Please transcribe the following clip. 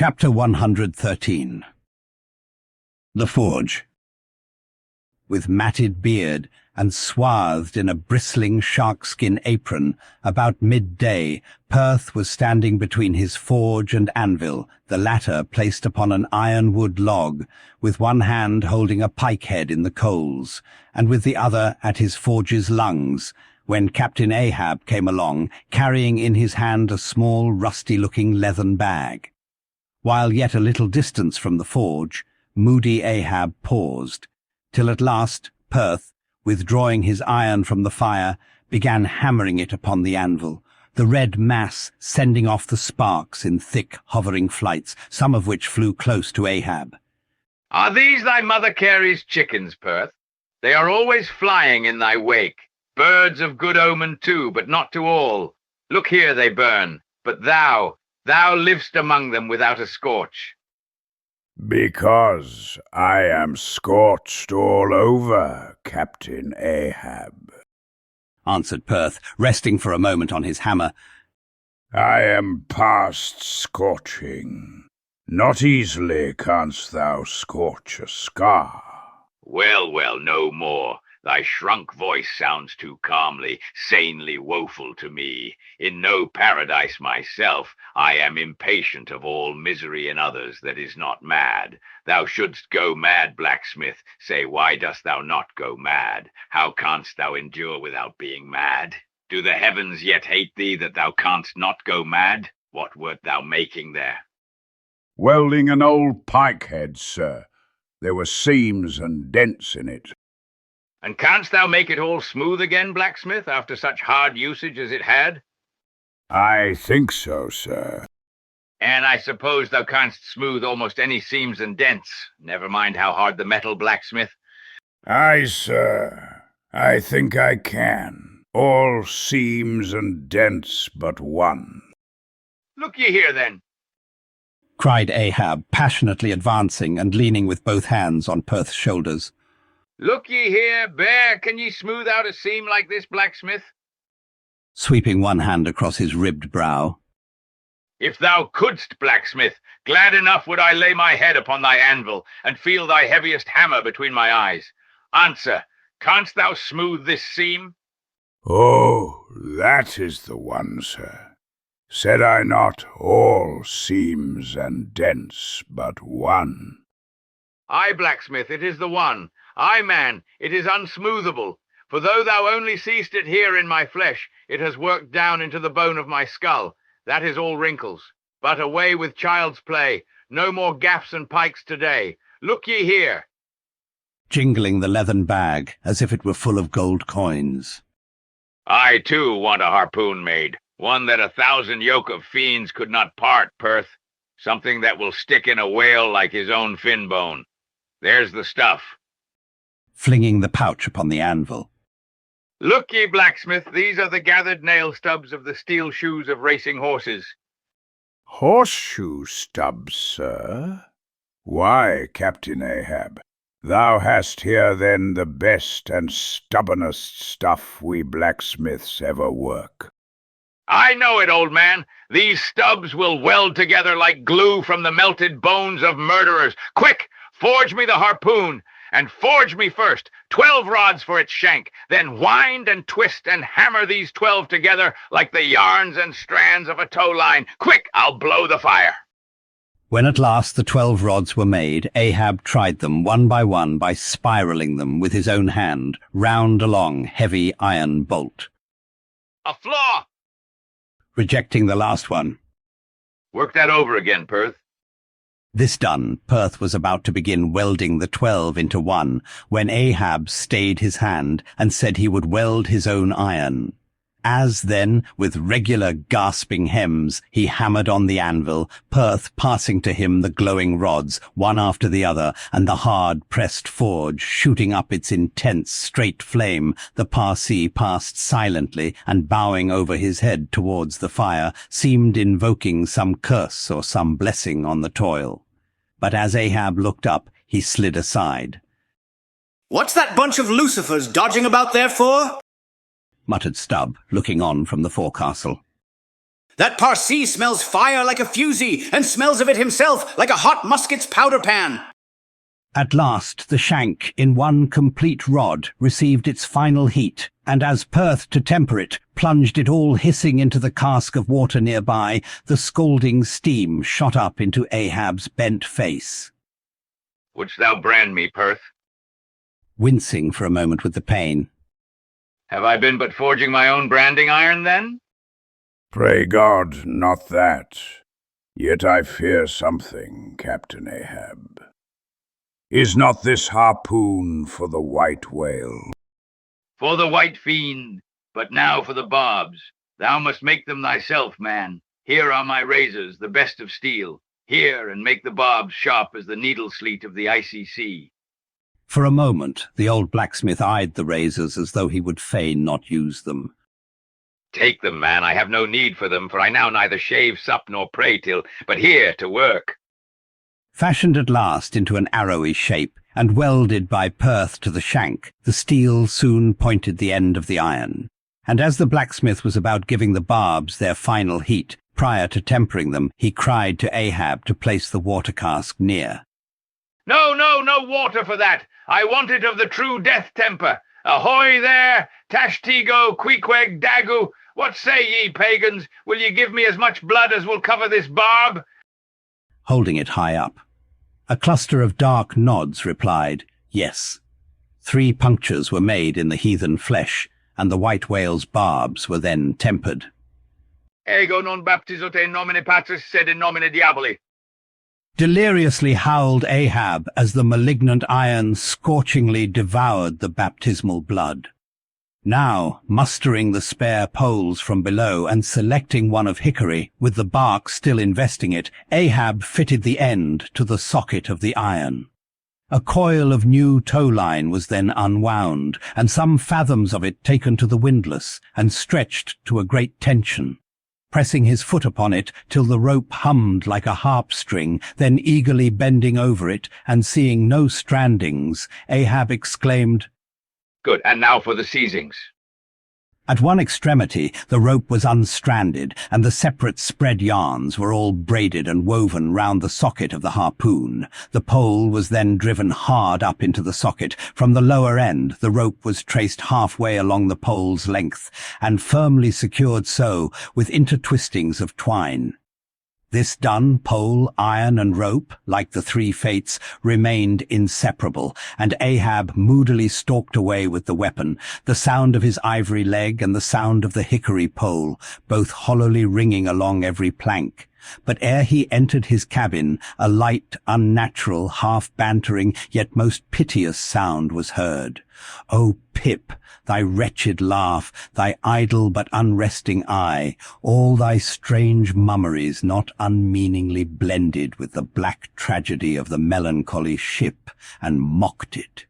Chapter 113. The Forge. With matted beard and swathed in a bristling sharkskin apron, about midday, Perth was standing between his forge and anvil, the latter placed upon an ironwood log, with one hand holding a pike-head in the coals, and with the other at his forge's lungs, when Captain Ahab came along, carrying in his hand a small, rusty-looking leathern bag. While yet a little distance from the forge, moody Ahab paused, till at last Perth, withdrawing his iron from the fire, began hammering it upon the anvil, the red mass sending off the sparks in thick, hovering flights, some of which flew close to Ahab. "Are these thy Mother Carey's chickens, Perth? They are always flying in thy wake. Birds of good omen too, but not to all. Look here, they burn, but thou livest among them without a scorch." "Because I am scorched all over, Captain Ahab," answered Perth, resting for a moment on his hammer. "I am past scorching. Not easily canst thou scorch a scar." Well, no more. Thy shrunk voice sounds too calmly, sanely woeful to me. In no paradise myself, I am impatient of all misery in others that is not mad. Thou shouldst go mad, blacksmith. Say, why dost thou not go mad? How canst thou endure without being mad? Do the heavens yet hate thee that thou canst not go mad? What wert thou making there? "Welding an old pike-head, sir. There were seams and dents in it." And canst thou make it all smooth again, blacksmith, after such hard usage as it had? "I think so, sir." And I suppose thou canst smooth almost any seams and dents, never mind how hard the metal, blacksmith? "Aye, sir. I think I can. All seams and dents but one." "Look ye here, then," cried Ahab, passionately advancing and leaning with both hands on Perth's shoulders. "Look ye here, bear, can ye smooth out a seam like this, blacksmith?" Sweeping one hand across his ribbed brow. "If thou couldst, blacksmith, glad enough would I lay my head upon thy anvil, and feel thy heaviest hammer between my eyes. Answer, canst thou smooth this seam?" "Oh, that is the one, sir. Said I not all seams and dents but one?" "Aye, blacksmith, it is the one. Aye, man, it is unsmoothable. For though thou only seest it here in my flesh, it has worked down into the bone of my skull. That is all wrinkles. But away with child's play. No more gaffs and pikes today. Look ye here," jingling the leathern bag as if it were full of gold coins. "I, too, want a harpoon made. One that 1,000 yoke of fiends could not part, Perth. Something that will stick in a whale like his own fin bone. There's the stuff." Flinging the pouch upon the anvil. "Look ye, blacksmith, these are the gathered nail stubs of the steel shoes of racing horses." "Horseshoe stubs, sir? Why, Captain Ahab, thou hast here then the best and stubbornest stuff we blacksmiths ever work." "I know it, old man. These stubs will weld together like glue from the melted bones of murderers. Quick, forge me the harpoon, and forge me first 12 rods for its shank, then wind and twist and hammer these 12 together like the yarns and strands of a tow line. Quick, I'll blow the fire." When at last the 12 rods were made, Ahab tried them one by spiraling them with his own hand, round a long, heavy iron bolt. "A flaw!" Rejecting the last one. "Work that over again, Perth." This done, Perth was about to begin welding the 12 into one, when Ahab stayed his hand and said he would weld his own iron. As then, with regular gasping hems, he hammered on the anvil, Perth passing to him the glowing rods, one after the other, and the hard-pressed forge shooting up its intense, straight flame, the Parsee passed silently, and bowing over his head towards the fire, seemed invoking some curse or some blessing on the toil. But as Ahab looked up, he slid aside. "What's that bunch of lucifers dodging about there for?" muttered Stubb, looking on from the forecastle. That Parsi smells fire like a fusee, and smells of it himself like a hot musket's powder pan. At last the shank, in one complete rod, received its final heat, and as Perth, to temper it, plunged it all hissing into the cask of water nearby, the scalding steam shot up into Ahab's bent face. Wouldst thou brand me, Perth? Wincing for a moment with the pain. Have I been but forging my own branding iron, then? Pray God, not that. Yet I fear something, Captain Ahab. Is not this harpoon for the white whale? For the white fiend, but now for the barbs. Thou must make them thyself, man. Here are my razors, the best of steel. Here, and make the barbs sharp as the needle-sleet of the icy sea. For a moment, the old blacksmith eyed the razors as though he would fain not use them. Take them, man. I have no need for them, for I now neither shave, sup, nor pray till, but here to work. Fashioned at last into an arrowy shape, and welded by Perth to the shank, the steel soon pointed the end of the iron. And as the blacksmith was about giving the barbs their final heat, prior to tempering them, he cried to Ahab to place the water cask near. No, no, no water for that. I want it of the true death temper. Ahoy there, Tashtigo, Queequeg, Dagu. What say ye, pagans? Will ye give me as much blood as will cover this barb? Holding it high up. A cluster of dark nods replied, yes. 3 punctures were made in the heathen flesh, and the white whale's barbs were then tempered. Ego non baptizo te in nomine Patris sed in nomine Diaboli. Deliriously howled Ahab as the malignant iron scorchingly devoured the baptismal blood. Now, mustering the spare poles from below and selecting one of hickory, with the bark still investing it, Ahab fitted the end to the socket of the iron. A coil of new tow-line was then unwound, and some fathoms of it taken to the windlass, and stretched to a great tension. Pressing his foot upon it till the rope hummed like a harp string, then eagerly bending over it, and seeing no strandings, Ahab exclaimed, Good, and now for the seizings. At one extremity the rope was unstranded, and the separate spread yarns were all braided and woven round the socket of the harpoon. The pole was then driven hard up into the socket. From the lower end the rope was traced halfway along the pole's length, and firmly secured so, with intertwistings of twine. This done, pole, iron, and rope, like the 3 fates, remained inseparable, and Ahab moodily stalked away with the weapon, the sound of his ivory leg and the sound of the hickory pole, both hollowly ringing along every plank. But ere he entered his cabin, a light, unnatural, half-bantering, yet most piteous sound was heard. O Pip, thy wretched laugh, thy idle but unresting eye, all thy strange mummeries not unmeaningly blended with the black tragedy of the melancholy ship, and mocked it.